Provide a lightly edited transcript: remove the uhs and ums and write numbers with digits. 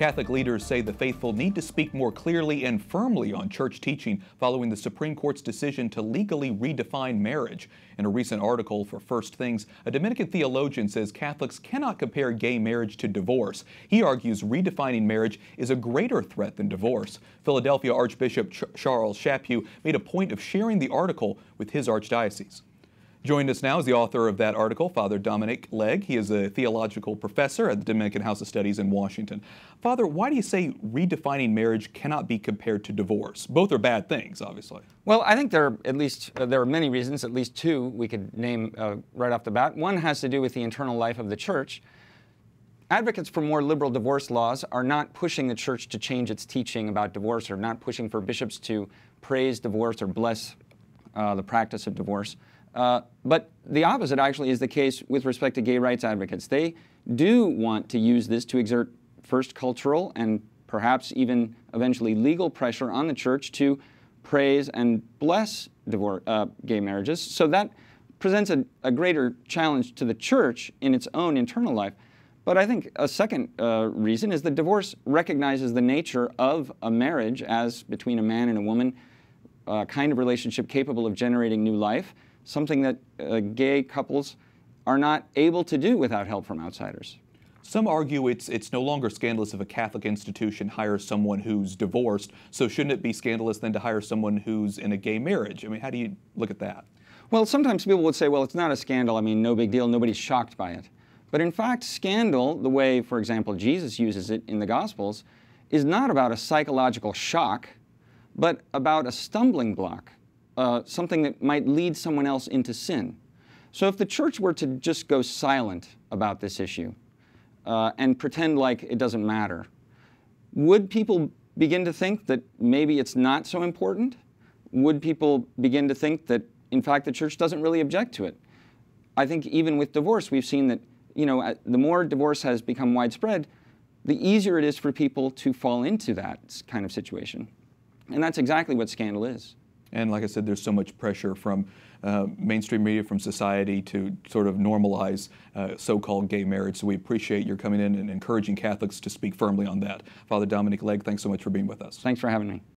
Catholic leaders say the faithful need to speak more clearly and firmly on church teaching following the Supreme Court's decision to legally redefine marriage. In a recent article for First Things, a Dominican theologian says Catholics cannot compare gay marriage to divorce. He argues redefining marriage is a greater threat than divorce. Philadelphia Archbishop Charles Chaput made a point of sharing the article with his archdiocese. Joining us now is the author of that article, Father Dominic Legge. He is a theological professor at the Dominican House of Studies in Washington. Father, why do you say redefining marriage cannot be compared to divorce? Both are bad things, obviously. Well, I think there are many reasons, at least two we could name right off the bat. One has to do with the internal life of the church. Advocates for more liberal divorce laws are not pushing the church to change its teaching about divorce, or not pushing for bishops to praise divorce or bless the practice of divorce. But the opposite actually is the case with respect to gay rights advocates. They do want to use this to exert first cultural and perhaps even eventually legal pressure on the church to praise and bless gay marriages. So that presents a greater challenge to the church in its own internal life. But I think a second reason is that divorce recognizes the nature of a marriage as between a man and a woman, a kind of relationship capable of generating new life, something that gay couples are not able to do without help from outsiders. Some argue it's no longer scandalous if a Catholic institution hires someone who's divorced, so shouldn't it be scandalous then to hire someone who's in a gay marriage? I mean, how do you look at that? Well, sometimes people would say, well, it's not a scandal. I mean, no big deal. Nobody's shocked by it. But in fact, scandal, the way, for example, Jesus uses it in the Gospels, is not about a psychological shock, but about a stumbling block. Something that might lead someone else into sin. So if the church were to just go silent about this issue and pretend like it doesn't matter, would people begin to think that maybe it's not so important? Would people begin to think that, in fact, the church doesn't really object to it? I think even with divorce, we've seen that, you know, the more divorce has become widespread, the easier it is for people to fall into that kind of situation. And that's exactly what scandal is. And like I said, there's so much pressure from mainstream media, from society to sort of normalize so-called gay marriage. So we appreciate your coming in and encouraging Catholics to speak firmly on that. Father Dominic Legge, thanks so much for being with us. Thanks for having me.